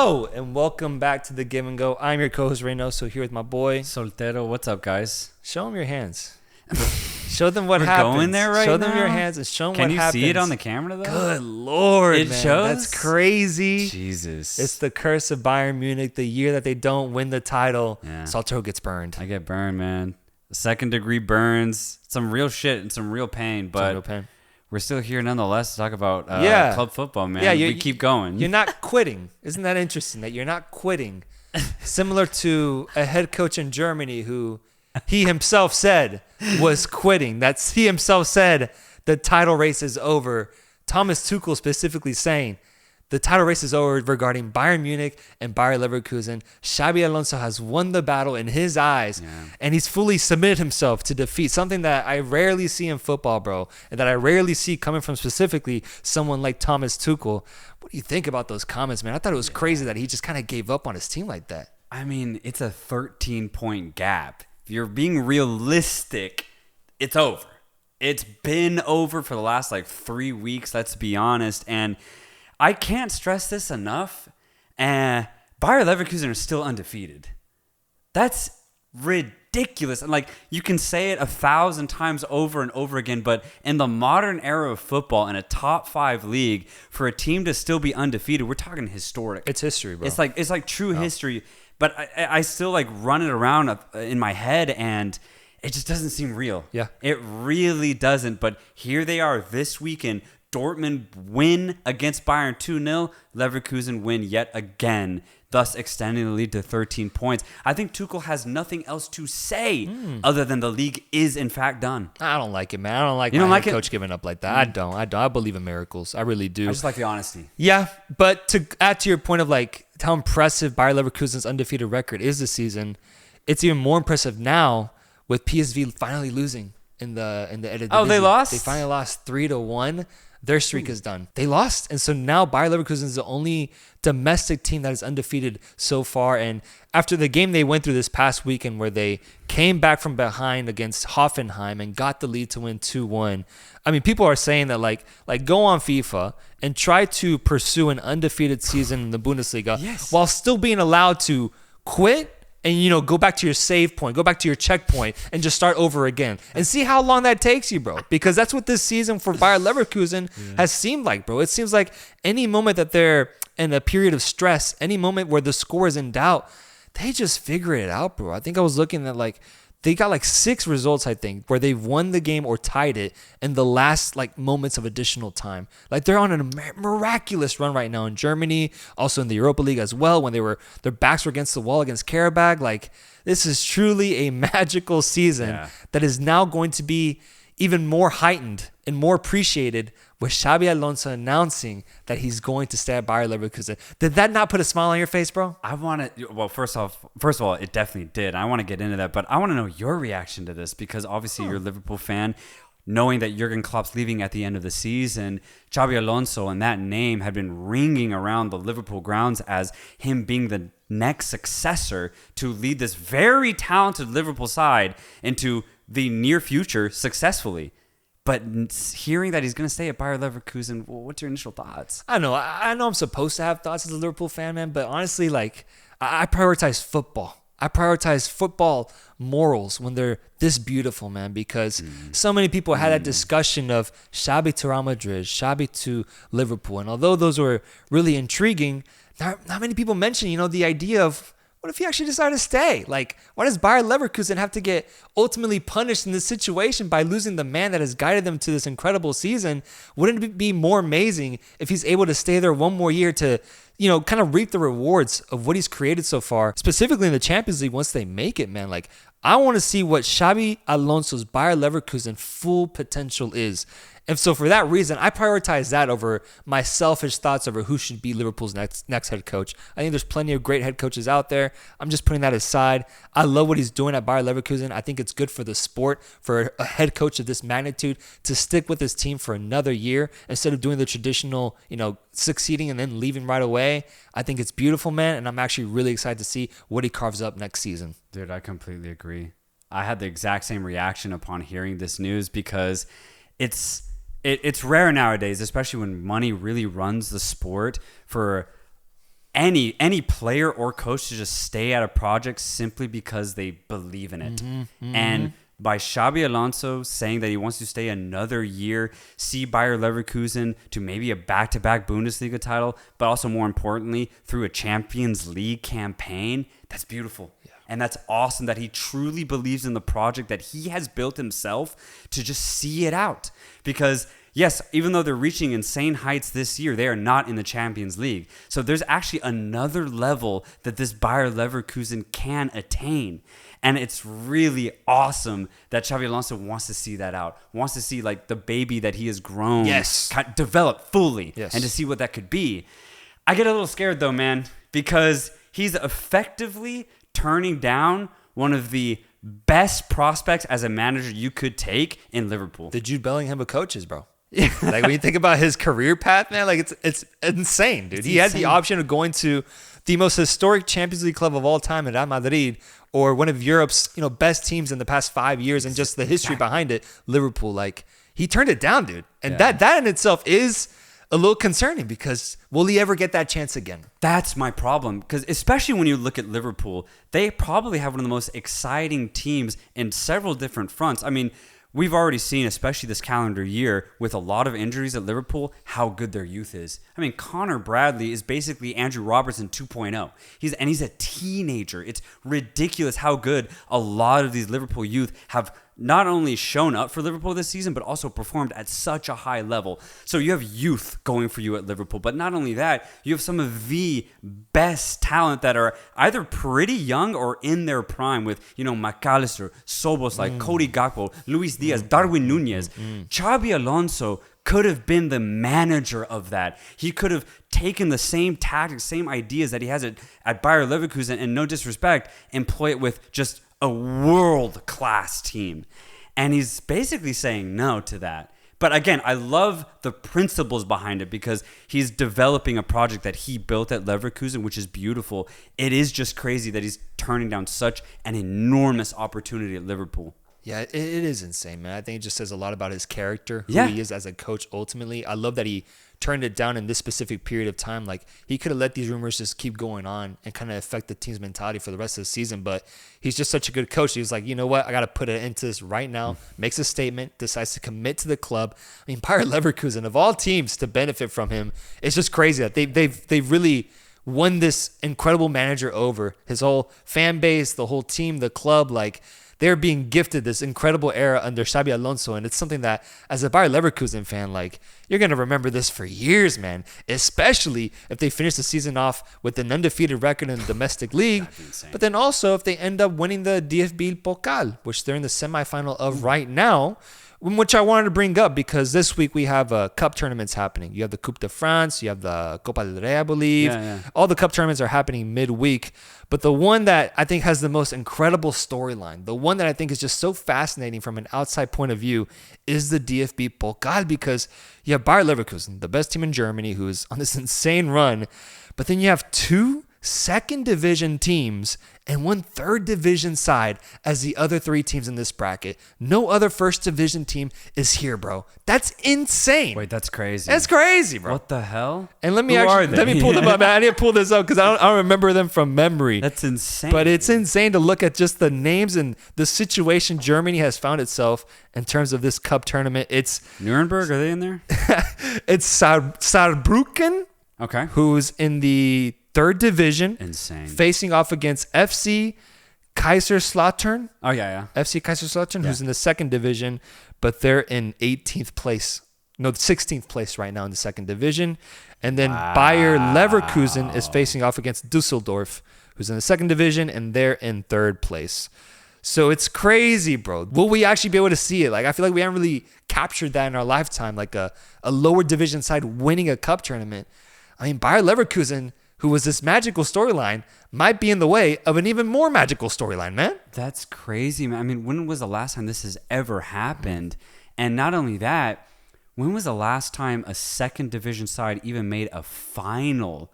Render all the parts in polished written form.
Hello and welcome back to the Give and Go. I'm your co-host Reynoso here with my boy Soltero. What's up, guys? Show them your hands. Show them what We're happens. going there right Show them now? your hands and show them Can what you happens. see it on the camera though? Good Lord, It man. shows? That's crazy. Jesus. It's the curse of Bayern Munich. The year that they don't win the title, Yeah. Soltero gets burned. I get burned, man. Second degree burns. Some real shit and some real pain, but Real pain. we're still here nonetheless to talk about club football, man. Yeah, we keep going. You're not quitting. Isn't that interesting that you're not quitting? Similar to a head coach in Germany who he himself said was quitting. He himself said the title race is over. Thomas Tuchel specifically saying the title race is over regarding Bayern Munich and Bayer Leverkusen. Xabi Alonso has won the battle in his eyes, and he's fully submitted himself to defeat, something that I rarely see in football, bro, and that I rarely see coming from specifically someone like Thomas Tuchel. What do you think about those comments, man? I thought it was crazy that he just kind of gave up on his team like that. I mean, it's a 13-point gap. If you're being realistic, it's over. It's been over for the last 3 weeks, let's be honest. And I can't stress this enough. Bayer Leverkusen are still undefeated. That's ridiculous. And you can say it 1,000 times over and over again, but in the modern era of football, in a top 5 league, for a team to still be undefeated, we're talking historic. It's history, bro. It's like true history. But I still run it around in my head, and it just doesn't seem real. Yeah. It really doesn't. But here they are this weekend. Dortmund win against Bayern 2-0. Leverkusen win yet again, thus extending the lead to 13 points. I think Tuchel has nothing else to say other than the league is in fact done. I don't like it, man. I don't like my head coach giving up like that. I don't. I believe in miracles. I really do. I just like the honesty. Yeah, but to add to your point of how impressive Bayer Leverkusen's undefeated record is this season, it's even more impressive now with PSV finally losing in the Eredivisie. Oh, they lost? They finally lost 3-1. Their streak is done. They lost, and so now Bayer Leverkusen is the only domestic team that is undefeated so far. And after the game they went through this past weekend where they came back from behind against Hoffenheim and got the lead to win 2-1, I mean, people are saying that go on FIFA and try to pursue an undefeated season in the Bundesliga while still being allowed to quit and, go back to your save point, go back to your checkpoint and just start over again and see how long that takes you, bro. Because that's what this season for Bayer Leverkusen has seemed like, bro. It seems like any moment that they're in a period of stress, any moment where the score is in doubt, they just figure it out, bro. I think I was looking at they got 6 results, I think, where they've won the game or tied it in the last moments of additional time. They're on a miraculous run right now in Germany, also in the Europa League as well, when their backs were against the wall against Karabag. This is truly a magical season that is now going to be even more heightened and more appreciated with Xabi Alonso announcing that he's going to stay at Bayer Leverkusen. Did that not put a smile on your face, bro? I want to. Well, first of all, it definitely did. I want to get into that, but I want to know your reaction to this because obviously you're a Liverpool fan. Knowing that Jurgen Klopp's leaving at the end of the season, Xabi Alonso and that name had been ringing around the Liverpool grounds as him being the next successor to lead this very talented Liverpool side into the near future successfully. But hearing that he's going to stay at Bayer Leverkusen, what's your initial thoughts? I know I'm supposed to have thoughts as a Liverpool fan, man, but honestly, I prioritize football. I prioritize football morals when they're this beautiful, man, because so many people had that discussion of Xabi to Real Madrid, Xabi to Liverpool. And although those were really intriguing, not many people mention, the idea of what if he actually decided to stay? Why does Bayer Leverkusen have to get ultimately punished in this situation by losing the man that has guided them to this incredible season? Wouldn't it be more amazing if he's able to stay there one more year to, kind of reap the rewards of what he's created so far, specifically in the Champions League once they make it, man? I want to see what Xabi Alonso's Bayer Leverkusen full potential is. And so for that reason, I prioritize that over my selfish thoughts over who should be Liverpool's next head coach. I think there's plenty of great head coaches out there. I'm just putting that aside. I love what he's doing at Bayer Leverkusen. I think it's good for the sport for a head coach of this magnitude to stick with his team for another year instead of doing the traditional, succeeding and then leaving right away. I think it's beautiful, man, and I'm actually really excited to see what he carves up next season. Dude, I completely agree. I had the exact same reaction upon hearing this news because it's rare nowadays, especially when money really runs the sport, for any player or coach to just stay at a project simply because they believe in it. And by Xabi Alonso saying that he wants to stay another year, see Bayer Leverkusen to maybe a back-to-back Bundesliga title, but also more importantly, through a Champions League campaign, that's beautiful. Yeah. And that's awesome that he truly believes in the project that he has built himself to just see it out. Because yes, even though they're reaching insane heights this year, they are not in the Champions League. So there's actually another level that this Bayer Leverkusen can attain. And it's really awesome that Xabi Alonso wants to see that out, wants to see like the baby that he has grown, develop fully, and to see what that could be. I get a little scared though, man, because he's effectively turning down one of the best prospects as a manager you could take in Liverpool. The Jude Bellingham of coaches, bro. Like when you think about his career path, man, like it's insane, dude. He had the option of going to the most historic Champions League club of all time at Real Madrid, or one of Europe's best teams in the past 5 years, and just the history behind it, Liverpool. Like he turned it down, dude, and that in itself is a little concerning, because will he ever get that chance again? That's my problem, because especially when you look at Liverpool, they probably have one of the most exciting teams in several different fronts. I mean, we've already seen, especially this calendar year, with a lot of injuries at Liverpool, how good their youth is. I mean, Connor Bradley is basically Andrew Robertson 2.0. He's a teenager. It's ridiculous how good a lot of these Liverpool youth have not only shown up for Liverpool this season, but also performed at such a high level. So you have youth going for you at Liverpool. But not only that, you have some of the best talent that are either pretty young or in their prime with, McAllister, Szoboszlai, Cody Gakpo, Luis Diaz, Darwin Nunez. Xabi Alonso could have been the manager of that. He could have taken the same tactics, same ideas that he has at Bayer Leverkusen, and no disrespect, employ it with just a world-class team. And he's basically saying no to that. But again, I love the principles behind it, because he's developing a project that he built at Leverkusen, which is beautiful. It is just crazy that he's turning down such an enormous opportunity at Liverpool. Yeah, it is insane, man. I think it just says a lot about his character, who he is as a coach ultimately. I love that he turned it down in this specific period of time. Like, he could have let these rumors just keep going on and kind of affect the team's mentality for the rest of the season, but he's just such a good coach. He's like, you know what? I got to put it into this right now. Makes a statement, decides to commit to the club. I mean, Bayer Leverkusen, of all teams to benefit from him, it's just crazy that they've really won this incredible manager over. His whole fan base, the whole team, the club, like, they're being gifted this incredible era under Xabi Alonso, and it's something that, as a Bayer Leverkusen fan, like, you're going to remember this for years, man, especially if they finish the season off with an undefeated record in the domestic league, but then also if they end up winning the DFB Pokal, which they're in the semifinal of right now, which I wanted to bring up because this week we have cup tournaments happening. You have the Coupe de France, you have the Copa del Rey, I believe. All the cup tournaments are happening midweek. But the one that I think has the most incredible storyline, the one that I think is just so fascinating from an outside point of view, is the DFB Pokal, because you have Bayer Leverkusen, the best team in Germany, who's on this insane run. But then you have two second division teams and one third division side as the other three teams in this bracket. No other first division team is here, bro. That's insane. Wait, that's crazy. That's crazy, bro. What the hell? And let me pull them up. I need to pull this up because I don't remember them from memory. That's insane. But it's insane to look at just the names and the situation Germany has found itself in terms of this cup tournament. It's Nuremberg, are they in there? It's Saarbrücken, okay, who's in the third division. Insane. Facing off against FC Kaiserslautern. Oh, yeah. FC Kaiserslautern, who's in the second division, but they're in 18th place. No, 16th place right now in the second division. And then Bayer Leverkusen is facing off against Dusseldorf, who's in the second division, and they're in third place. So it's crazy, bro. Will we actually be able to see it? Like, I feel like we haven't really captured that in our lifetime, like a lower division side winning a cup tournament. I mean, Bayer Leverkusen, who was this magical storyline, might be in the way of an even more magical storyline, man. That's crazy, man. I mean, when was the last time this has ever happened? And not only that, when was the last time a second division side even made a final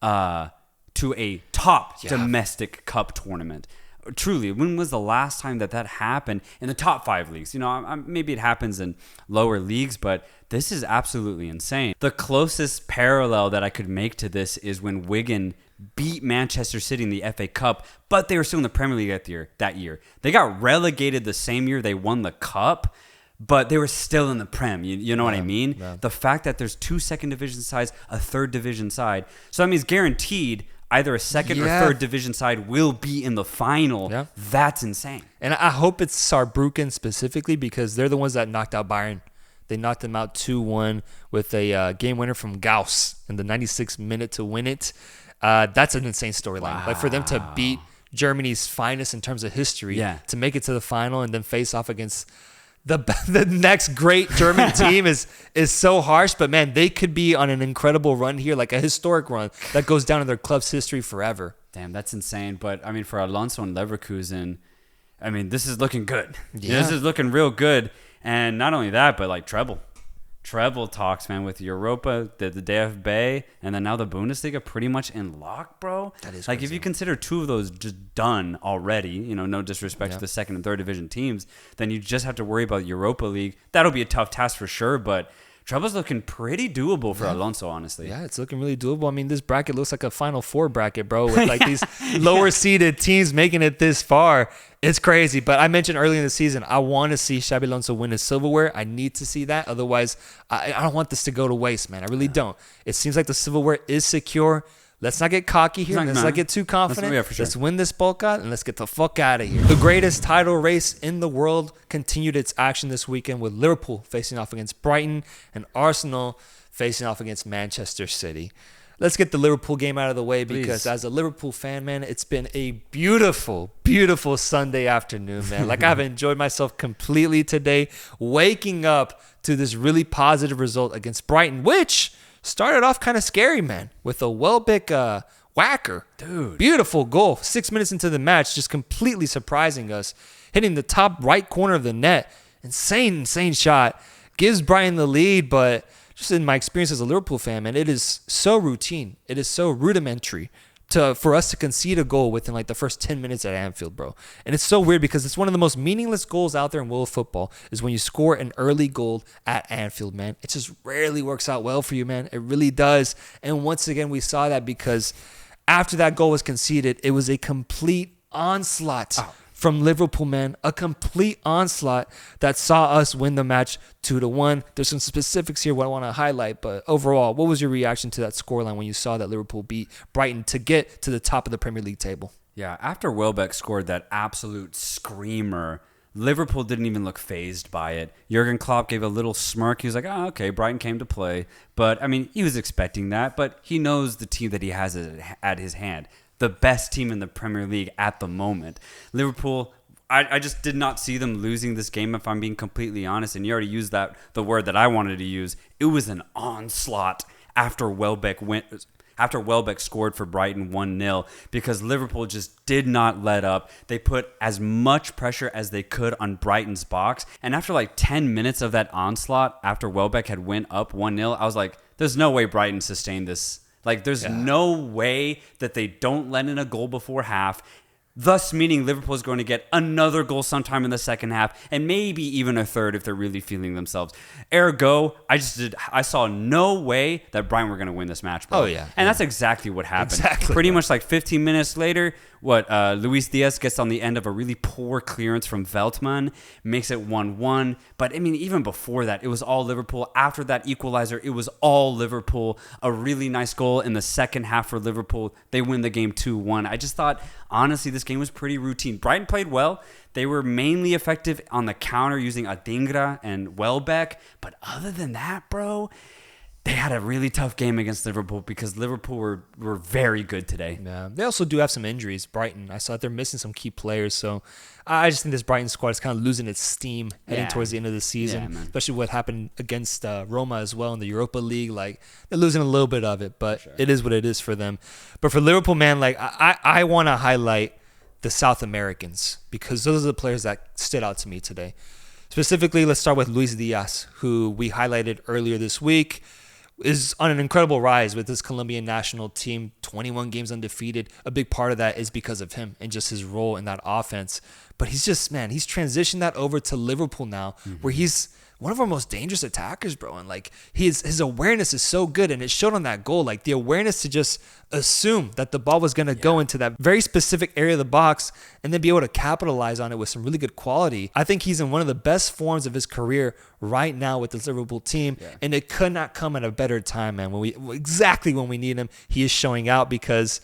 to a top domestic cup tournament? Truly, when was the last time that happened in the top 5 leagues? Maybe it happens in lower leagues, but this is absolutely insane. The closest parallel that I could make to this is when Wigan beat Manchester City in the FA Cup, but they were still in the Premier League that year. They got relegated the same year they won the Cup, but they were still in the Prem. You know what I mean? Yeah. The fact that there's 2 second division sides, a 3rd division side. So that means guaranteed either a 2nd or 3rd division side will be in the final. Yeah. That's insane. And I hope it's Saarbrücken specifically because they're the ones that knocked out Bayern. They knocked them out 2-1 with a game winner from Gauss in the 96th minute to win it. That's an insane storyline. Wow. Like for them to beat Germany's finest in terms of history, to make it to the final and then face off against the next great German team is so harsh. But man, they could be on an incredible run here, like a historic run that goes down in their club's history forever. Damn, that's insane. But I mean, for Alonso and Leverkusen, I mean, this is looking good. Yeah. This is looking real good. And not only that, but like treble talks, man, with Europa, the DFB, and then now the Bundesliga pretty much in lock, bro. That is like crazy. If you consider 2 of those just done already, no disrespect to the 2nd and 3rd division teams, then you just have to worry about Europa League. That'll be a tough task for sure, but treble's looking pretty doable for Alonso, honestly. Yeah, it's looking really doable. I mean, this bracket looks like a Final Four bracket, bro, with like these lower seeded teams making it this far. It's crazy. But I mentioned earlier in the season, I want to see Xabi Alonso win his silverware. I need to see that. Otherwise, I don't want this to go to waste, man. I really don't. It seems like the silverware is secure. Let's not get cocky here. Let's not get too confident. Let's win this Pokal and let's get the fuck out of here. The greatest title race in the world continued its action this weekend with Liverpool facing off against Brighton and Arsenal facing off against Manchester City. Let's get the Liverpool game out of the way because as a Liverpool fan, man, it's been a beautiful, beautiful Sunday afternoon, man. Like I've enjoyed myself completely today, waking up to this really positive result against Brighton, which started off kind of scary, man, with a Welbeck whacker. Dude. Beautiful goal. 6 minutes into the match, just completely surprising us. Hitting the top right corner of the net. Insane shot. Gives Brighton the lead, but just in my experience as a Liverpool fan, man, it is so routine. It is so rudimentary for us to concede a goal within like the first 10 minutes at Anfield, bro. And it's so weird because it's one of the most meaningless goals out there in world football is when you score an early goal at Anfield, man. It just rarely works out well for you, man. It really does. And once again, we saw that because after that goal was conceded, it was a complete onslaught from Liverpool, man. A complete onslaught that saw us win the match 2-1. There's some specifics here what I want to highlight, but overall, what was your reaction to that scoreline when you saw that Liverpool beat Brighton to get to the top of the Premier League table? Yeah, after Welbeck scored that absolute screamer, Liverpool didn't even look fazed by it. Jurgen Klopp gave a little smirk. He was like, oh, okay, Brighton came to play. But, I mean, he was expecting that, but he knows the team that he has at his hand. The best team in the Premier League at the moment. Liverpool, I just did not see them losing this game, if I'm being completely honest. And you already used the word that I wanted to use. It was an onslaught after Welbeck scored for Brighton 1-0 because Liverpool just did not let up. They put as much pressure as they could on Brighton's box. And after like 10 minutes of that onslaught, after Welbeck had went up 1-0, I was like, there's no way Brighton sustained this. Like, there's no way that they don't let in a goal before half, thus meaning Liverpool is going to get another goal sometime in the second half and maybe even a third if they're really feeling themselves. Ergo, I saw no way that Brighton were going to win this match, bro. Oh, yeah. And that's exactly what happened. Exactly. Pretty much like 15 minutes later, Luis Diaz gets on the end of a really poor clearance from Veltman, makes it 1-1. But, I mean, even before that, it was all Liverpool. After that equalizer, it was all Liverpool. A really nice goal in the second half for Liverpool. They win the game 2-1. I just thought, honestly, this game was pretty routine. Brighton played well. They were mainly effective on the counter using Adingra and Welbeck. But other than that, bro, they had a really tough game against Liverpool because Liverpool were very good today. Yeah, they also do have some injuries, Brighton. I saw that they're missing some key players, so I just think this Brighton squad is kind of losing its steam heading towards the end of the season, especially what happened against Roma as well in the Europa League. Like, they're losing a little bit of it, but it is what it is for them. But for Liverpool, man, like I want to highlight the South Americans because those are the players that stood out to me today. Specifically, let's start with Luis Diaz, who we highlighted earlier this week. is on an incredible rise with this Colombian national team, 21 games undefeated. A big part of that is because of him and just his role in that offense. But he's transitioned that over to Liverpool now, where he's one of our most dangerous attackers, bro. And like his awareness is so good, and it showed on that goal. Like the awareness to just assume that the ball was going to go into that very specific area of the box and then be able to capitalize on it with some really good quality. I think he's in one of the best forms of his career right now with this Liverpool team, and it could not come at a better time, man. Exactly when we need him, he is showing out, because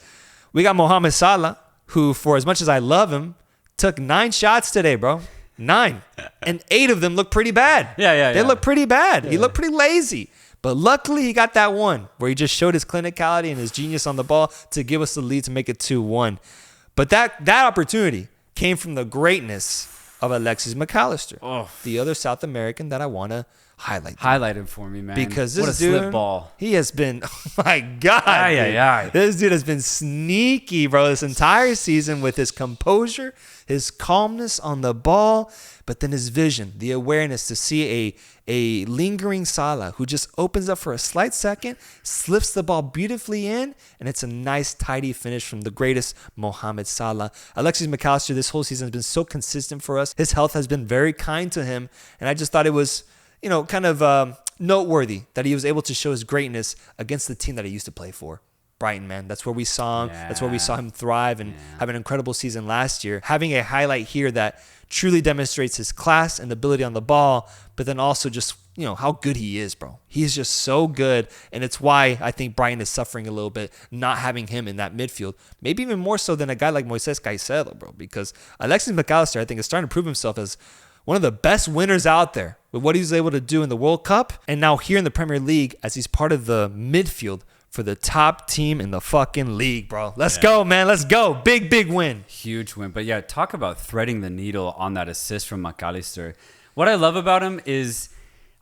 we got Mohamed Salah, who, for as much as I love him, took 9 shots today, bro. 9. And 8 of them look pretty bad. They look pretty bad. He looked pretty lazy. But luckily, he got that one where he just showed his clinicality and his genius on the ball to give us the lead to make it 2-1. But that opportunity came from the greatness of Alexis McAllister, the other South American that I want to highlight. Highlight him for me, man. Because this what a dude, slip ball. He has been, oh my God. This dude has been sneaky, bro, this entire season with his composure, his calmness on the ball, but then his vision, the awareness to see a lingering Salah who just opens up for a slight second, slips the ball beautifully in, and it's a nice, tidy finish from the greatest Mohamed Salah. Alexis McAllister this whole season has been so consistent for us. His health has been very kind to him, and I just thought it was, kind of noteworthy that he was able to show his greatness against the team that he used to play for. Brighton, man. That's where we saw him. That's where we saw him thrive and have an incredible season last year. Having a highlight here that truly demonstrates his class and ability on the ball, but then also just, how good he is, bro. He is just so good, and it's why I think Brighton is suffering a little bit, not having him in that midfield. Maybe even more so than a guy like Moises Caicedo, bro, because Alexis McAllister, I think, is starting to prove himself as one of the best winners out there with what he was able to do in the World Cup, and now here in the Premier League as he's part of the midfield for the top team in the fucking league, bro. Let's go, man. Let's go. Big win. Huge win. But yeah, talk about threading the needle on that assist from McAllister. What I love about him is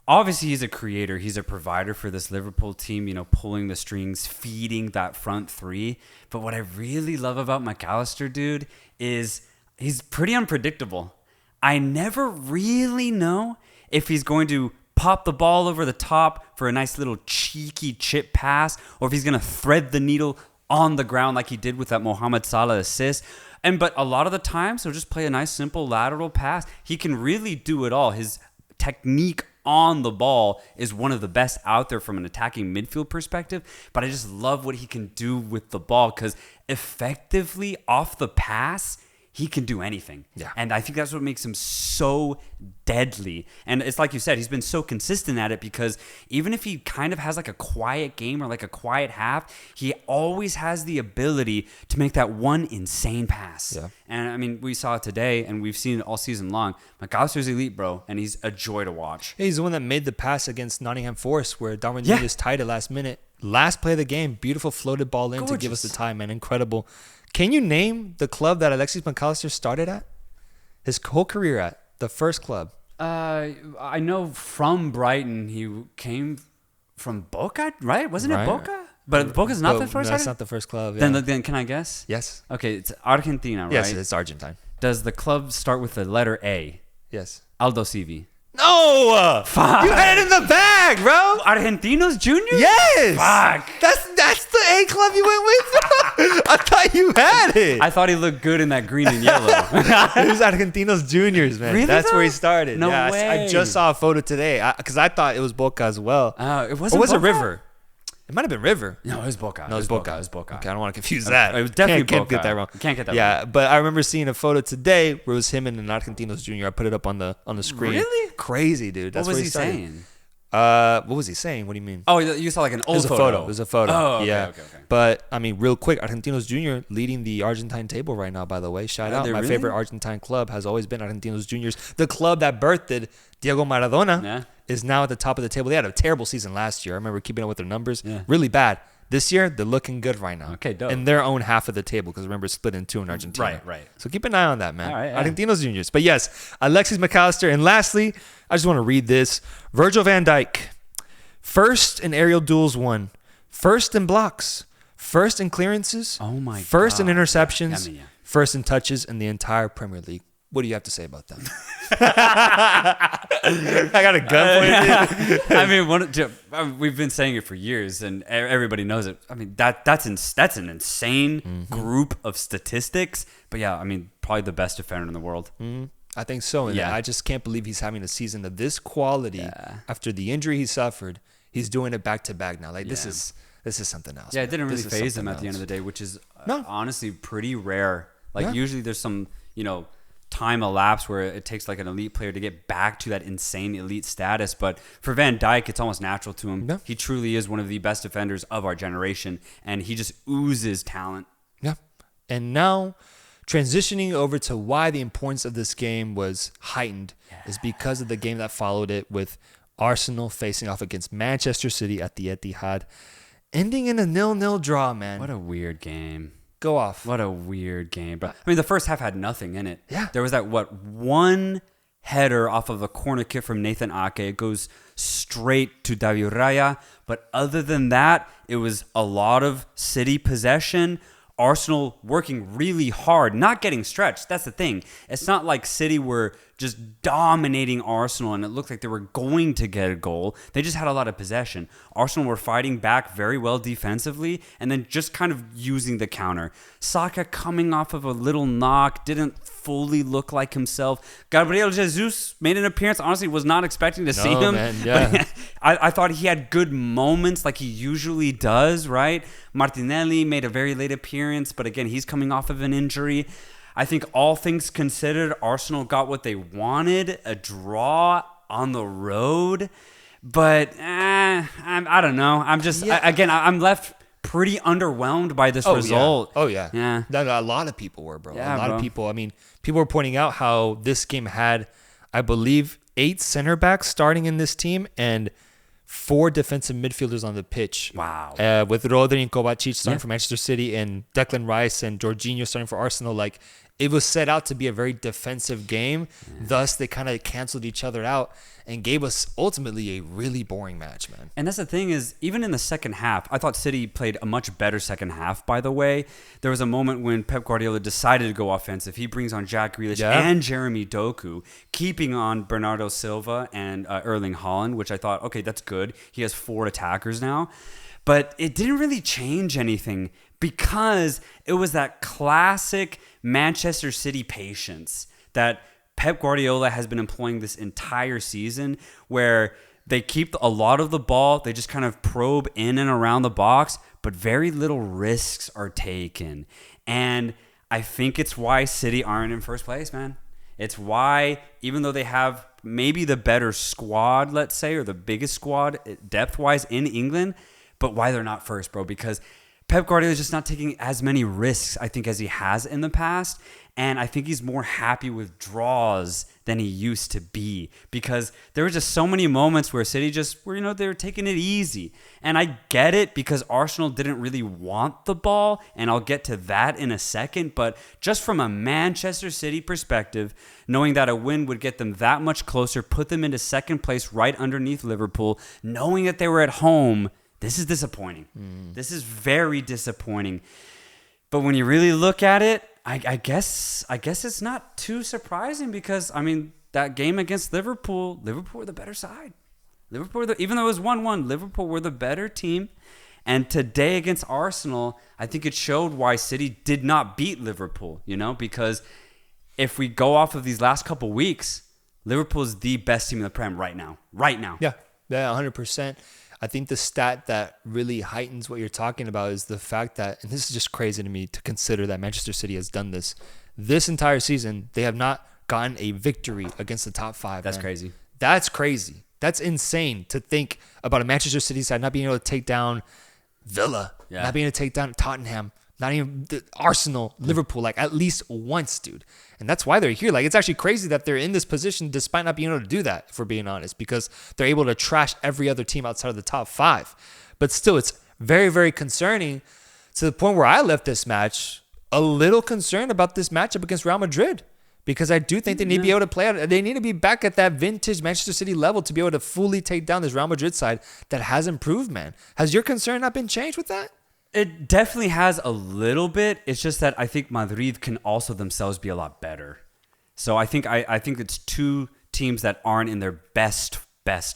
obviously he's a creator. He's a provider for this Liverpool team, pulling the strings, feeding that front three. But what I really love about McAllister, dude, is he's pretty unpredictable. I never really know if he's going to pop the ball over the top for a nice little cheeky chip pass, or if he's going to thread the needle on the ground like he did with that Mohamed Salah assist. But a lot of the times, he'll just play a nice, simple lateral pass. He can really do it all. His technique on the ball is one of the best out there from an attacking midfield perspective. But I just love what he can do with the ball, because effectively off the pass, he can do anything. Yeah. And I think that's what makes him so deadly. And it's like you said, he's been so consistent at it, because even if he kind of has like a quiet game or like a quiet half, he always has the ability to make that one insane pass. Yeah. And I mean, we saw it today, and we've seen it all season long. McAllister's elite, bro, and he's a joy to watch. Yeah, he's the one that made the pass against Nottingham Forest where Darwin Núñez tied it last minute. Last play of the game, beautiful floated ball in to give us the tie, man. Incredible. Can you name the club that Alexis McAllister started at? His whole career at? The first club? I know from Brighton, he came from Boca, right? Wasn't it Boca? But Boca's not the first? No, that's not the first club. Yeah. Then can I guess? Yes. Okay, it's Argentina, right? Yes, it's Argentine. Does the club start with the letter A? Yes. Aldo Civi. No! Fuck. You had it in the bag, bro! Argentinos Juniors? Yes! Fuck! That's the A club you went with? I thought you had it. I thought he looked good in that green and yellow. It was Argentinos Juniors, man. Really, that's though? where he started. No way. I just saw a photo today because I thought it was Boca as well. It wasn't Or was Boca? it River? It might have been River. No, it was Boca. No, it was Boca. It was Boca. Okay, I don't want to confuse that. It was definitely Can't Boca. get that wrong. Can't get that wrong. Yeah, but I remember seeing a photo today where it was him and an Argentinos Junior. I put it up on the screen. Really? Crazy, dude. That's what was he he started. saying? What was he saying? What do you mean? Oh, you saw like an old photo. It was a photo. Oh, okay, yeah. okay. But, I mean, real quick, Argentinos Junior leading the Argentine table right now, by the way. Shout out. My favorite Argentine club has always been Argentinos Juniors. The club that birthed Diego Maradona is now at the top of the table. They had a terrible season last year. I remember keeping up with their numbers. Yeah. Really bad. This year, they're looking good right now. Okay, dope. In their own half of the table, because remember, it's split in two in Argentina. Right. So keep an eye on that, man. All right, Argentinos Juniors. But yes, Alexis McAllister. And lastly, I just want to read this. Virgil van Dijk. First in aerial duels won. First in blocks. First in clearances. Oh, my First in God. interceptions. First in touches in the entire Premier League. What do you have to say about that? I got a gun pointed at you. I mean, we've been saying it for years, and everybody knows it. I mean, that's an insane group of statistics. But yeah, I mean, probably the best defender in the world. I think so. And I just can't believe he's having a season of this quality after the injury he suffered. He's doing it back to back now. Like this is something else. Yeah, man. it didn't really This is faze him something at the end of else. the day, which is No. honestly pretty rare. Like usually there's some, time elapsed where it takes like an elite player to get back to that insane elite status. But for Van Dijk, it's almost natural to him. Yeah. He truly is one of the best defenders of our generation, and he just oozes talent. Yeah. And now, transitioning over to why the importance of this game was heightened is because of the game that followed it, with Arsenal facing off against Manchester City at the Etihad, ending in a 0-0 draw, man. What a weird game. Go off. What a weird game. But I mean, the first half had nothing in it. Yeah. There was that, one header off of a corner kick from Nathan Ake. It goes straight to David Raya. But other than that, it was a lot of City possession. Arsenal working really hard, not getting stretched. That's the thing. It's not like City were just dominating Arsenal and it looked like they were going to get a goal. They just had a lot of possession. Arsenal were fighting back very well defensively and then just kind of using the counter. Saka coming off of a little knock, didn't fully look like himself. Gabriel Jesus made an appearance. Honestly, was not expecting to see him. Man, yeah. But I thought he had good moments like he usually does, right? Martinelli made a very late appearance, but again, he's coming off of an injury. I think all things considered, Arsenal got what they wanted, a draw on the road. But I don't know. I'm just, I'm left pretty underwhelmed by this result. Yeah. Oh, yeah. Yeah. A lot of people were, bro. Yeah, a lot bro. of people. I mean, people were pointing out how this game had, I believe, 8 center backs starting in this team and 4 defensive midfielders on the pitch. Wow. With Rodri and Kovacic starting for Manchester City and Declan Rice and Jorginho starting for Arsenal. Like, it was set out to be a very defensive game. Thus, they kind of canceled each other out and gave us ultimately a really boring match, man. And that's the thing is, even in the second half, I thought City played a much better second half, by the way. There was a moment when Pep Guardiola decided to go offensive. He brings on Jack Grealish and Jeremy Doku, keeping on Bernardo Silva and Erling Haaland, which I thought, okay, that's good. He has 4 attackers now. But it didn't really change anything because it was that classic Manchester City patience that Pep Guardiola has been employing this entire season, where they keep a lot of the ball, they just kind of probe in and around the box, but very little risks are taken. And I think it's why City aren't in first place, man. It's why, even though they have maybe the better squad, let's say, or the biggest squad depth-wise in England, but why they're not first, bro, because Pep Guardiola is just not taking as many risks, I think, as he has in the past. And I think he's more happy with draws than he used to be, because there were just so many moments where City just were, they were taking it easy. And I get it because Arsenal didn't really want the ball, and I'll get to that in a second. But just from a Manchester City perspective, knowing that a win would get them that much closer, put them into second place right underneath Liverpool, knowing that they were at home, this is disappointing. This is very disappointing. But when you really look at it, I guess it's not too surprising because, I mean, that game against Liverpool were the better side. Even though it was 1-1, Liverpool were the better team. And today against Arsenal, I think it showed why City did not beat Liverpool, because if we go off of these last couple weeks, Liverpool is the best team in the Prem right now. Yeah, 100%. I think the stat that really heightens what you're talking about is the fact that, and this is just crazy to me to consider that Manchester City has done this entire season. They have not gotten a victory against the top 5. That's man. crazy. That's crazy. That's insane to think about a Manchester City side not being able to take down Villa, not being able to take down Tottenham, not even Arsenal, Liverpool, like at least once, dude. And that's why they're here. Like, it's actually crazy that they're in this position despite not being able to do that, if we're being honest, because they're able to trash every other team outside of the top 5. But still, it's very, very concerning to the point where I left this match a little concerned about this matchup against Real Madrid, because I do think they need to be able to play out. They need to be back at that vintage Manchester City level to be able to fully take down this Real Madrid side that has improved, man. Has your concern not been changed with that? It definitely has a little bit. It's just that I think Madrid can also themselves be a lot better. So I think it's 2 teams that aren't in their best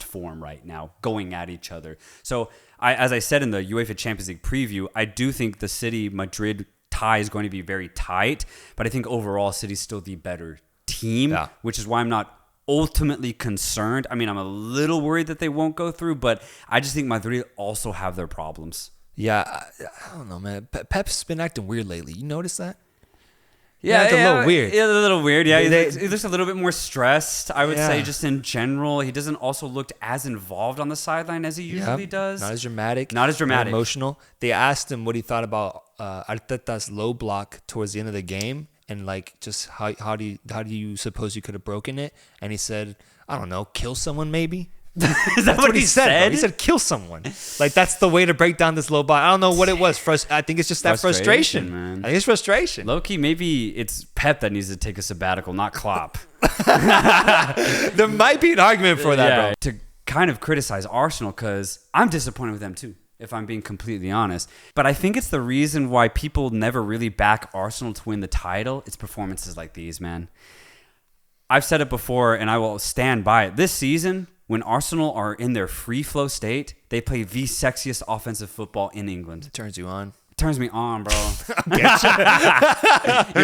form right now going at each other. So as I said in the UEFA Champions League preview, I do think the City-Madrid tie is going to be very tight, but I think overall City's still the better team, which is why I'm not ultimately concerned. I mean, I'm a little worried that they won't go through, but I just think Madrid also have their problems. Yeah, I don't know, man. Pep's been acting weird lately. You notice that? Yeah, a little weird. Yeah, a little weird. Yeah, he looks a little bit more stressed, I would say, just in general. He doesn't also look as involved on the sideline as he usually does. Not as dramatic. Not as dramatic. More emotional. They asked him what he thought about Arteta's low block towards the end of the game, and like just how do you suppose you could have broken it? And he said, I don't know, kill someone maybe. Is that what he said? He said, kill someone. Like, that's the way to break down this low block. I don't know what it was. I think it's just that frustration. Man. I think it's frustration. Low-key, maybe it's Pep that needs to take a sabbatical, not Klopp. There might be an argument for that, bro. To kind of criticize Arsenal, because I'm disappointed with them too, if I'm being completely honest. But I think it's the reason why people never really back Arsenal to win the title. It's performances like these, man. I've said it before, and I will stand by it. This season, when Arsenal are in their free-flow state, they play the sexiest offensive football in England. It turns you on. It turns me on, bro. You don't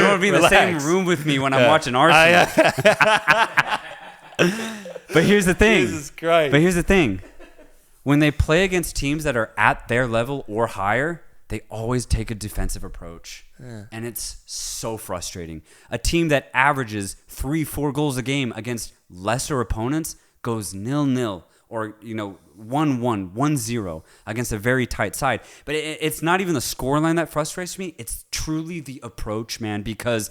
want to be in the same room with me when I'm watching Arsenal. But here's the thing. Jesus Christ. But here's the thing. When they play against teams that are at their level or higher, they always take a defensive approach. Yeah. And it's so frustrating. A team that averages 3-4 goals a game against lesser opponents goes 0-0 or 1-1, 1-0 against a very tight side. But it's not even the scoreline that frustrates me. It's truly the approach, man, because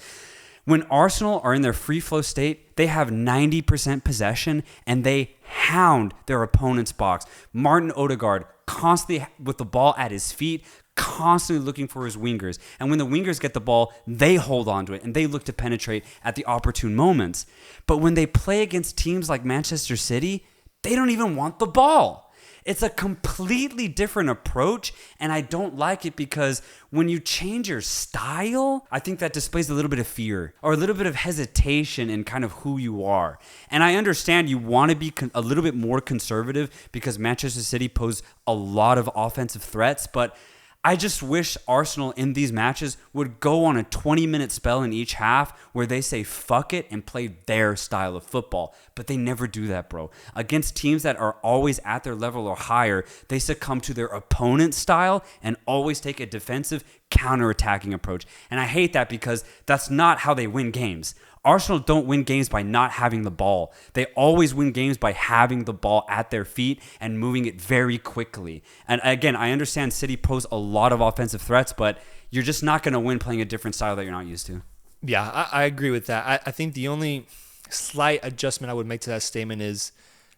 when Arsenal are in their free-flow state, they have 90% possession and they hound their opponent's box. Martin Odegaard constantly with the ball at his feet, constantly looking for his wingers. And when the wingers get the ball, they hold on to it and they look to penetrate at the opportune moments. But when they play against teams like Manchester City, they don't even want the ball. It's a completely different approach, and I don't like it because when you change your style, I think that displays a little bit of fear or a little bit of hesitation in kind of who you are. And I understand you want to be a little bit more conservative because Manchester City pose a lot of offensive threats, but I just wish Arsenal in these matches would go on a 20-minute spell in each half where they say fuck it and play their style of football. But they never do that, bro. Against teams that are always at their level or higher, they succumb to their opponent's style and always take a defensive, counter-attacking approach. And I hate that because that's not how they win games. Arsenal don't win games by not having the ball. They always win games by having the ball at their feet and moving it very quickly. And again, I understand City pose a lot of offensive threats, but you're just not going to win playing a different style that you're not used to. Yeah, I agree with that. I think the only slight adjustment I would make to that statement is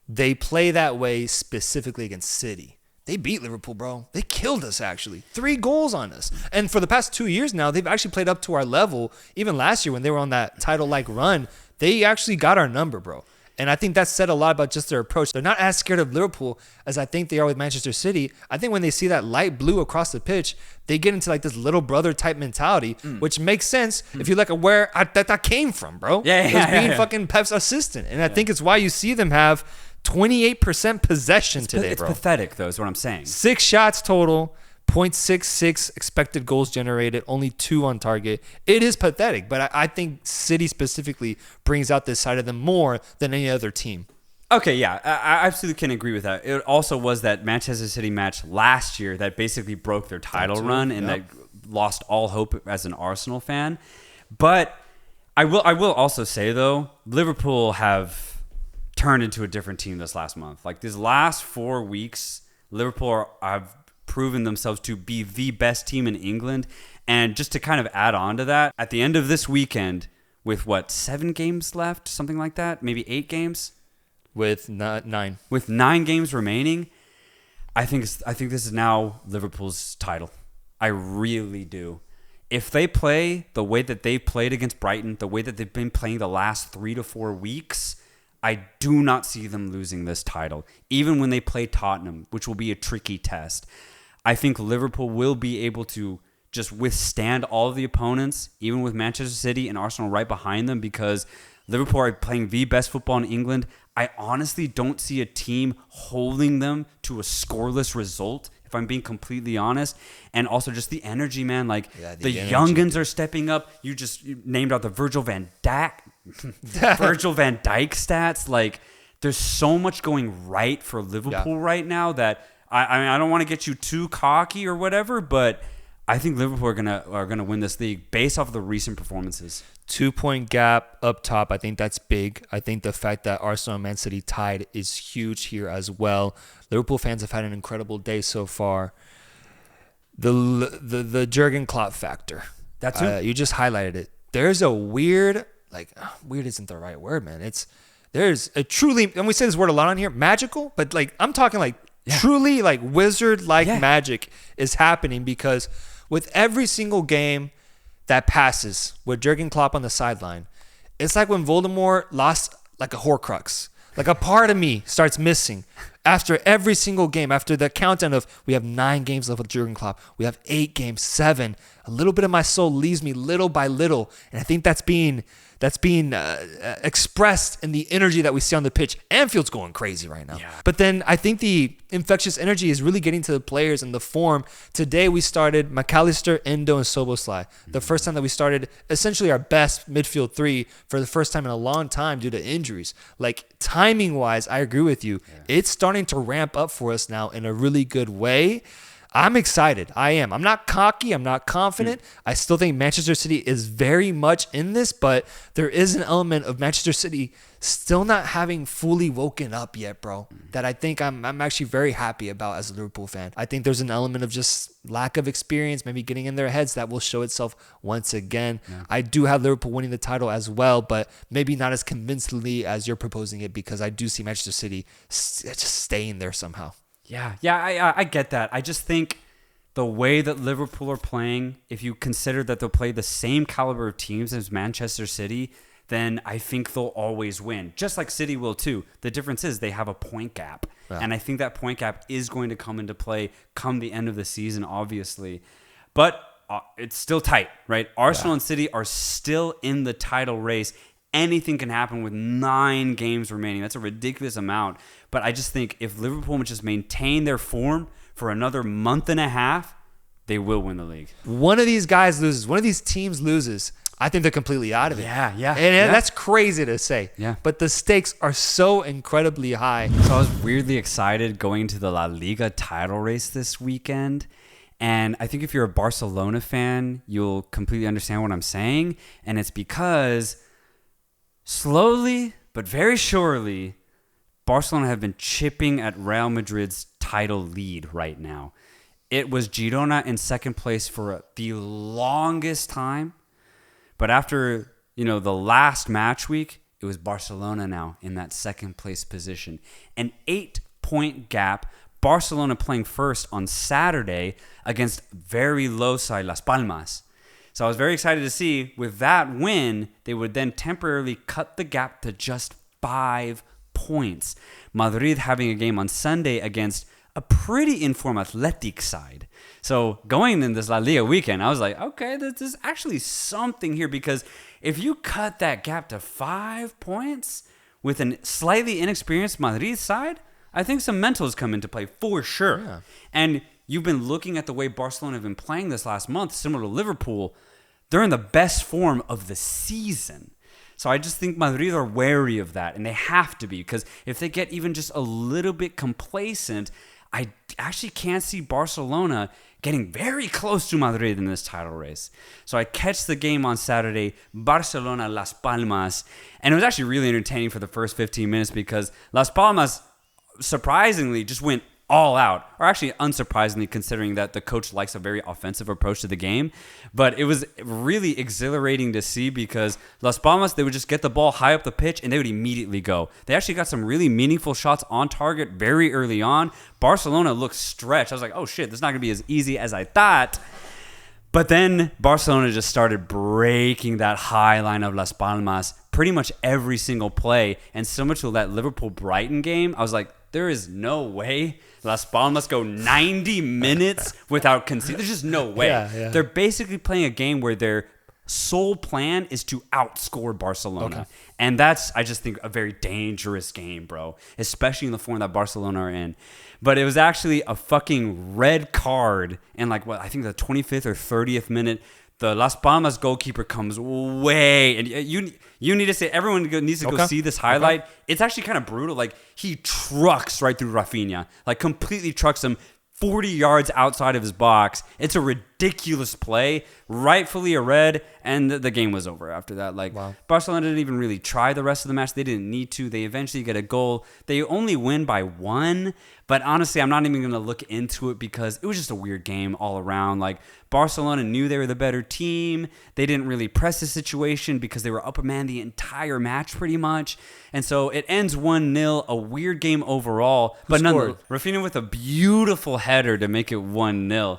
they play that way specifically against City. They beat Liverpool, bro. They killed us, actually. 3 goals on us. And for the past 2 years now, they've actually played up to our level. Even last year when they were on that title-like run, they actually got our number, bro. And I think that said a lot about just their approach. They're not as scared of Liverpool as I think they are with Manchester City. I think when they see that light blue across the pitch, they get into like this little brother type mentality, which makes sense if you look at where that came from, bro. Yeah. Being fucking Pep's assistant. And I think it's why you see them have 28% possession today, bro. It's pathetic, though, is what I'm saying. 6 shots total, 0.66 expected goals generated, only 2 on target. It is pathetic, but I think City specifically brings out this side of them more than any other team. Okay, yeah, I absolutely can agree with that. It also was that Manchester City match last year that basically broke their title run and that lost all hope as an Arsenal fan. But I will also say, though, Liverpool have turned into a different team this last month. Like these last 4 weeks, Liverpool have proven themselves to be the best team in England. And just to kind of add on to that, at the end of this weekend, with 7 games left, something like that, maybe 8 games, with 9, with 9 games remaining, I think this is now Liverpool's title. I really do. If they play the way that they played against Brighton, the way that they've been playing the last 3 to 4 weeks, I do not see them losing this title, even when they play Tottenham, which will be a tricky test. I think Liverpool will be able to just withstand all of the opponents, even with Manchester City and Arsenal right behind them, because Liverpool are playing the best football in England. I honestly don't see a team holding them to a scoreless result, if I'm being completely honest. And also just the energy, man. Like, the youngins are stepping up. You named out the Virgil van Dijk stats. Like, there's so much going right for Liverpool right now that I don't want to get you too cocky or whatever, but I think Liverpool are gonna win this league based off of the recent performances. 2-point gap up top. I think that's big. I think the fact that Arsenal and Man City tied is huge here as well. Liverpool fans have had an incredible day so far. The Jurgen Klopp factor. That's it. You just highlighted it. There's a weird isn't the right word, man. There's a truly, and we say this word a lot on here, magical, but like I'm talking like truly like wizard-like magic is happening, because with every single game that passes with Jurgen Klopp on the sideline, it's like when Voldemort lost like a Horcrux. Like a part of me starts missing after every single game, after the countdown of we have 9 games left with Jurgen Klopp, we have 8 games, 7. A little bit of my soul leaves me little by little, and I think that's being expressed in the energy that we see on the pitch. Anfield's going crazy right now. Yeah. But then I think the infectious energy is really getting to the players and the form. Today we started McAllister, Endo, and Szoboszlai. The first time that we started essentially our best midfield 3 for the first time in a long time due to injuries. Like, timing-wise, I agree with you. Yeah. It's starting to ramp up for us now in a really good way. I'm excited. I am. I'm not cocky. I'm not confident. I still think Manchester City is very much in this, but there is an element of Manchester City still not having fully woken up yet, bro, that I think I'm actually very happy about as a Liverpool fan. I think there's an element of just lack of experience, maybe getting in their heads, that will show itself once again. Yeah. I do have Liverpool winning the title as well, but maybe not as convincingly as you're proposing it, because I do see Manchester City just staying there somehow. Yeah, I get that. I just think the way that Liverpool are playing, if you consider that they'll play the same caliber of teams as Manchester City, then I think they'll always win, just like City will too. The difference is they have a point gap, and I think that point gap is going to come into play come the end of the season, obviously. But it's still tight, right? Arsenal and City are still in the title race. Anything can happen with 9 games remaining. That's a ridiculous amount. But I just think if Liverpool would just maintain their form for another month and a half, they will win the league. One of these guys loses. One of these teams loses. I think they're completely out of it. Yeah. And that's crazy to say. Yeah. But the stakes are so incredibly high. So I was weirdly excited going to the La Liga title race this weekend. And I think if you're a Barcelona fan, you'll completely understand what I'm saying. And it's because slowly but very surely, Barcelona have been chipping at Real Madrid's title lead right now. It was Girona in second place for the longest time. But after, the last match week, it was Barcelona now in that second place position. An 8-point gap. Barcelona playing first on Saturday against very low side Las Palmas. So I was very excited to see with that win, they would then temporarily cut the gap to just 5 points. Madrid having a game on Sunday against a pretty informed Athletic side. So going in this La Liga weekend, I was like, okay, there's actually something here, because if you cut that gap to 5 points with a slightly inexperienced Madrid side, I think some mentals come into play for sure. Yeah. And you've been looking at the way Barcelona have been playing this last month, similar to Liverpool. They're in the best form of the season. So I just think Madrid are wary of that, and they have to be, because if they get even just a little bit complacent, I actually can't see Barcelona getting very close to Madrid in this title race. So I catch the game on Saturday, Barcelona-Las Palmas, and it was actually really entertaining for the first 15 minutes, because Las Palmas surprisingly just went all out, or actually unsurprisingly, considering that the coach likes a very offensive approach to the game. But it was really exhilarating to see, because Las Palmas, they would just get the ball high up the pitch and they would immediately go. They actually got some really meaningful shots on target very early on. Barcelona looked stretched. I was like, oh shit, this is not going to be as easy as I thought. But then Barcelona just started breaking that high line of Las Palmas pretty much every single play. And similar to that Liverpool-Brighton game, I was like, there is no way Las Palmas go 90 minutes without conceding. There's just no way. Yeah. They're basically playing a game where they're sole plan is to outscore Barcelona. Okay. And that's, I just think, a very dangerous game, bro, especially in the form that Barcelona are in. But it was actually a fucking red card in like, I think the 25th or 30th minute. The Las Palmas goalkeeper comes way, and you need to say, everyone needs to go see this highlight. Okay. It's actually kind of brutal. Like, he trucks right through Rafinha, like completely trucks him 40 yards outside of his box. It's a ridiculous play, rightfully a red, and the game was over after that. Like, wow. Barcelona didn't even really try the rest of the match. They didn't need to. They eventually get a goal. They only win by 1, but honestly, I'm not even going to look into it because it was just a weird game all around. Like, Barcelona knew they were the better team. They didn't really press the situation because they were up a man the entire match pretty much. And so it ends 1-0, a weird game overall. But nonetheless, Rafinha with a beautiful header to make it 1-0.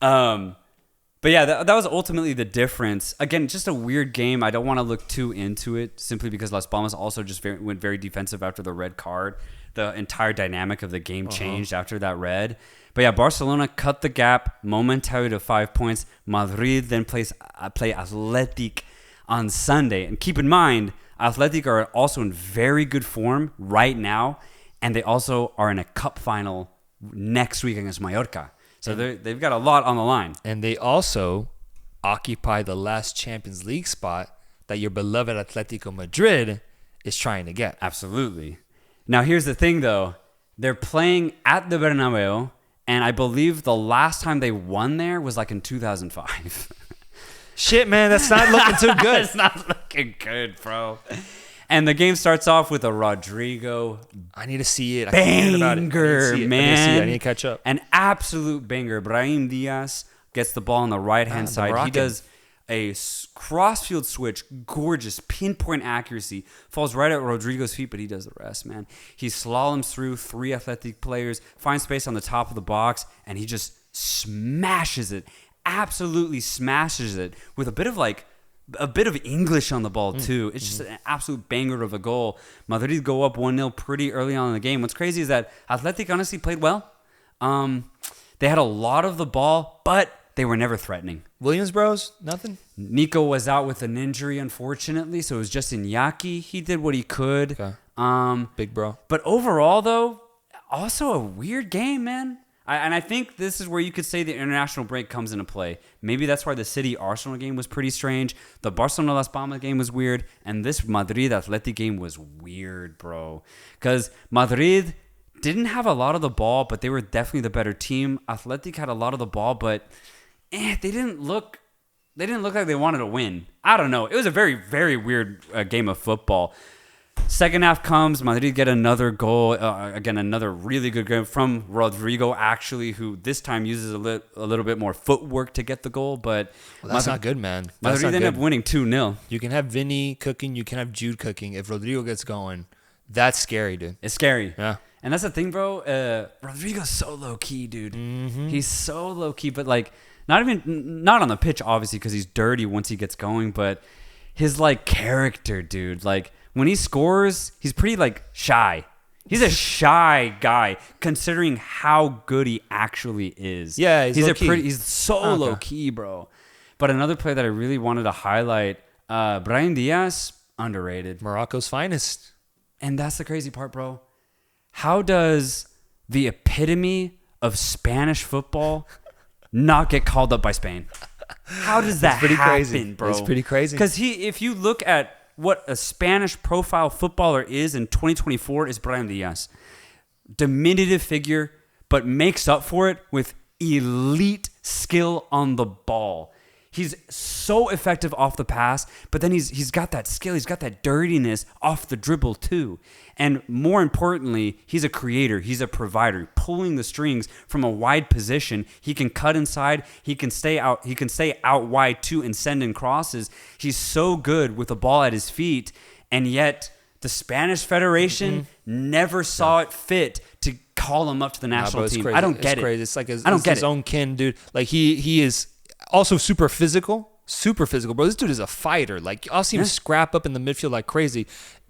But yeah, that was ultimately the difference. Again, just a weird game. I don't want to look too into it simply because Las Palmas also just went very defensive after the red card. The entire dynamic of the game changed after that red. But yeah, Barcelona cut the gap momentarily to 5 points. Madrid then play Athletic on Sunday. And keep in mind, Athletic are also in very good form right now. And they also are in a cup final next week against Mallorca. So they've got a lot on the line. And they also occupy the last Champions League spot that your beloved Atletico Madrid is trying to get. Absolutely. Now, here's the thing, though. They're playing at the Bernabeu, and I believe the last time they won there was like in 2005. Shit, man, that's not looking too good. It's not looking good, bro. And the game starts off with a Rodrigo. I need to see it. Banger, man. I need to catch up. An absolute banger. Brahim Diaz gets the ball on the right-hand side. He does a crossfield switch, gorgeous, pinpoint accuracy, falls right at Rodrigo's feet, but he does the rest, man. He slaloms through 3 Athletic players, finds space on the top of the box, and he just smashes it, absolutely smashes it with a bit of English on the ball, too. It's just an absolute banger of a goal. Madrid go up 1-0 pretty early on in the game. What's crazy is that Athletic honestly played well. They had a lot of the ball, but they were never threatening. Williams bros, nothing? Nico was out with an injury, unfortunately, so it was just Iñaki. He did what he could. Okay. Big bro. But overall, though, also a weird game, man. And I think this is where you could say the international break comes into play. Maybe that's why the City-Arsenal game was pretty strange. The Barcelona-Las Palmas game was weird. And this Madrid-Athletic game was weird, bro. Because Madrid didn't have a lot of the ball, but they were definitely the better team. Athletic had a lot of the ball, but they didn't look like they wanted to win. I don't know. It was a very, very weird game of football. Second half comes, Madrid get another goal. Again, another really good game from Rodrigo, actually, who this time uses a little bit more footwork to get the goal. But that's not good, man. Madrid ended up winning 2-0. You can have Vinny cooking. You can have Jude cooking. If Rodrigo gets going, that's scary, dude. It's scary. Yeah. And that's the thing, bro. Rodrigo's so low-key, dude. Mm-hmm. He's so low-key, but like not on the pitch, obviously, because he's dirty once he gets going, but his like character, dude. Like when he scores, he's pretty like shy. He's a shy guy, considering how good he actually is. Yeah, he's so low-key, bro. But another player that I really wanted to highlight, Brahim Diaz, underrated. Morocco's finest. And that's the crazy part, bro. How does the epitome of Spanish football not get called up by Spain? How does that happen, crazy. Bro? It's pretty crazy. Because if you look at what a Spanish profile footballer is in 2024, is Brahim Diaz. Diminutive figure, but makes up for it with elite skill on the ball. He's so effective off the pass, but then he's got that skill. He's got that dirtiness off the dribble too. And more importantly, he's a creator. He's a provider, pulling the strings from a wide position. He can cut inside. He can stay out. He can stay out wide too and send in crosses. He's so good with the ball at his feet, and yet the Spanish Federation never saw it fit to call him up to the national team. Crazy. I don't get it. Crazy. It's like his own kin, dude. Like he is also super physical, bro. This dude is a fighter. Like I'll see him scrap up in the midfield like crazy.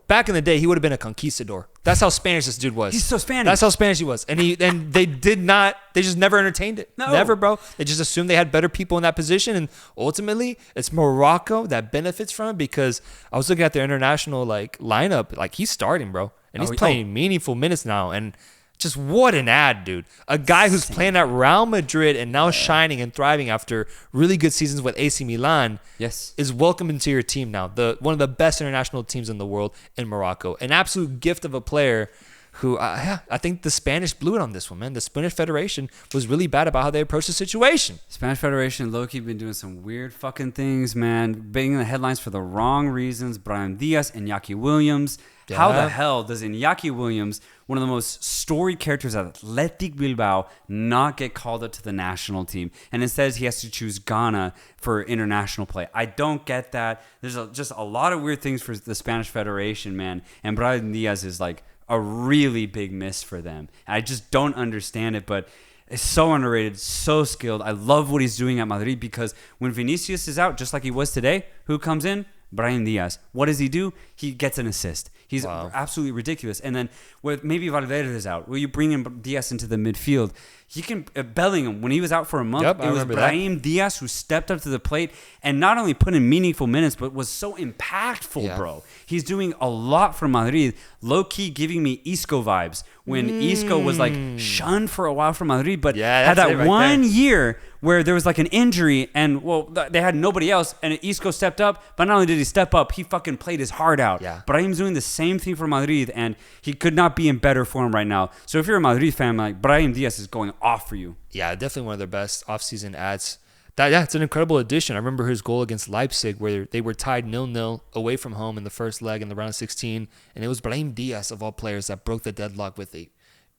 back in the day, he would have been a conquistador. That's how Spanish this dude was. He's so Spanish. That's how Spanish he was. And they just never entertained it. No. Never, bro. They just assumed they had better people in that position. And ultimately, it's Morocco that benefits from it, because I was looking at their international lineup. Like, he's starting, bro. And he's playing meaningful minutes now. And just what an ad, dude. A guy who's playing at Real Madrid and now shining and thriving after really good seasons with AC Milan is welcome into your team now. One of the best international teams in the world in Morocco. An absolute gift of a player who, I think the Spanish blew it on this one, man. The Spanish Federation was really bad about how they approached the situation. Spanish Federation, low-key, been doing some weird fucking things, man. Being in the headlines for the wrong reasons. Brahim Diaz, Iñaki Williams. Yeah. How the hell does Iñaki Williams, one of the most storied characters at Athletic Bilbao, not get called up to the national team? And it says he has to choose Ghana for international play. I don't get that. There's just a lot of weird things for the Spanish Federation, man. And Brahim Diaz is like a really big miss for them. I just don't understand it, but it's so underrated, so skilled. I love what he's doing at Madrid, because when Vinicius is out, just like he was today, who comes in? Brahim Diaz. What does he do? He gets an assist. He's absolutely ridiculous. And then with maybe Valverde is out, will you bring in Diaz into the midfield? You can Bellingham, when he was out for a month, it was Brahim Diaz who stepped up to the plate and not only put in meaningful minutes, but was so impactful, bro. He's doing a lot for Madrid, low-key giving me Isco vibes, when Isco was like shunned for a while from Madrid, but had that one year where there was like an injury and, well, they had nobody else, and Isco stepped up, but not only did he step up, he fucking played his heart out. Yeah. Brahim's doing the same thing for Madrid, and he could not be in better form right now. So if you're a Madrid fan, like, Brahim Diaz is going off for you. Yeah, definitely one of their best offseason ads. It's an incredible addition. I remember his goal against Leipzig, where they were tied 0-0 away from home in the first leg in the round of 16, and it was Brahim Diaz, of all players, that broke the deadlock with a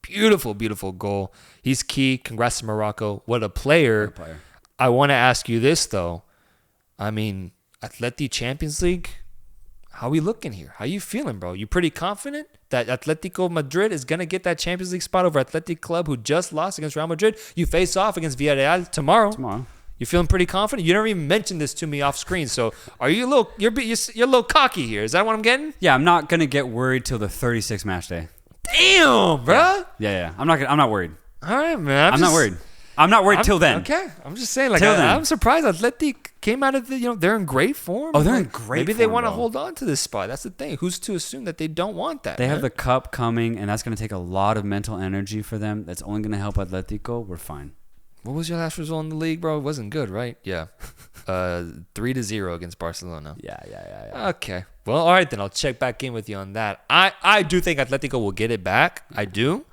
beautiful, beautiful goal. He's key. Congrats to Morocco. What a player. I want to ask you this, though. I mean, Atleti Champions League, how are we looking here? How you feeling, bro? You pretty confident that Atletico Madrid is going to get that Champions League spot over Athletic Club, who just lost against Real Madrid? You face off against Villarreal tomorrow. You feeling pretty confident? You never even mentioned this to me off screen. So are you you're a little cocky here? Is that what I'm getting? Yeah, I'm not going to get worried till the 36th match day. Damn, bro. Yeah. I'm not worried. All right, man. I'm not worried. I'm not worried till then. Okay. I'm just saying, I'm surprised Athletic came out of they're in great form. Oh, they're in great form. Maybe they want to hold on to this spot. That's the thing. Who's to assume that they don't want that? They have the cup coming, and that's going to take a lot of mental energy for them. That's only going to help Atletico. We're fine. What was your last result in the league, bro? It wasn't good, right? Yeah. 3-0 against Barcelona. Yeah. Okay. Well, all right, then I'll check back in with you on that. I do think Atletico will get it back. I do.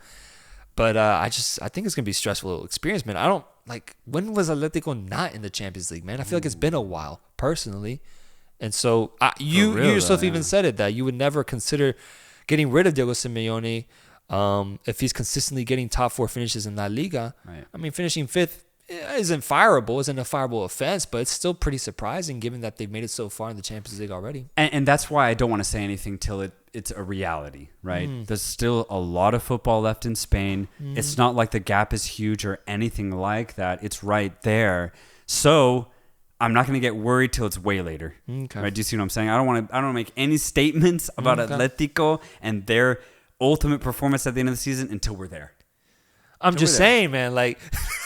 But I think it's going to be a stressful experience, man. When was Atletico not in the Champions League, man? I feel like it's been a while, personally. And so you yourself even said it, that you would never consider getting rid of Diego Simeone if he's consistently getting top 4 finishes in La Liga. Right. I mean, finishing 5th isn't a fireable offense, but it's still pretty surprising given that they've made it so far in the Champions League already. And that's why I don't want to say anything till it's a reality, right? There's still a lot of football left in Spain. It's not like the gap is huge or anything like that. It's right there. So I'm not going to get worried till it's way later. Okay. Right? Do you see what I'm saying? I don't want to make any statements about Atletico and their ultimate performance at the end of the season until we're there. I'm just saying, man. I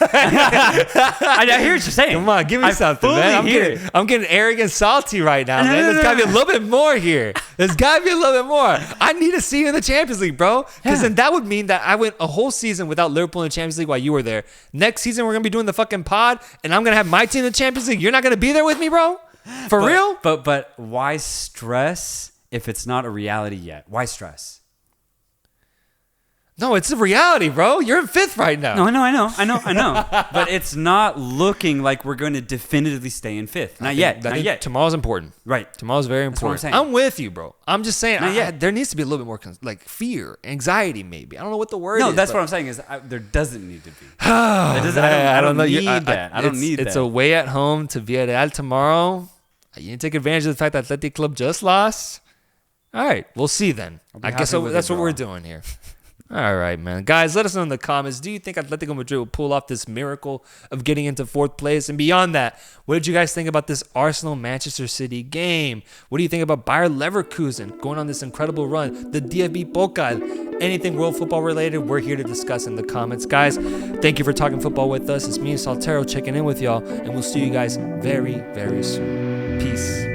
hear what you're saying. Come on, give me something, man. I'm getting arrogant, salty right now, man. There's got to be a little bit more here. There's got to be a little bit more. I need to see you in the Champions League, bro. Because then that would mean that I went a whole season without Liverpool in the Champions League while you were there. Next season, we're going to be doing the fucking pod, and I'm going to have my team in the Champions League. You're not going to be there with me, bro? For real? But why stress if it's not a reality yet? Why stress? No, it's a reality, bro. You're in 5th right now. No, I know. But it's not looking like we're going to definitively stay in 5th. Not yet. Tomorrow's important. Right. Tomorrow's very important. That's what I'm saying. I'm with you, bro. I'm just saying there needs to be a little bit more fear, anxiety maybe. I don't know what the word is. No, that's what I'm saying is there doesn't need to be. I don't need that. I don't need that. It's away at home to Villarreal tomorrow. You need to take advantage of the fact that Athletic Club just lost. All right. We'll see then. I guess that's what we're doing here. All right, man. Guys, let us know in the comments. Do you think Atletico Madrid will pull off this miracle of getting into 4th place? And beyond that, what did you guys think about this Arsenal-Manchester City game? What do you think about Bayer Leverkusen going on this incredible run? The DFB Pokal? Anything world football related, we're here to discuss in the comments. Guys, thank you for talking football with us. It's me, Soltero, checking in with y'all. And we'll see you guys very, very soon. Peace.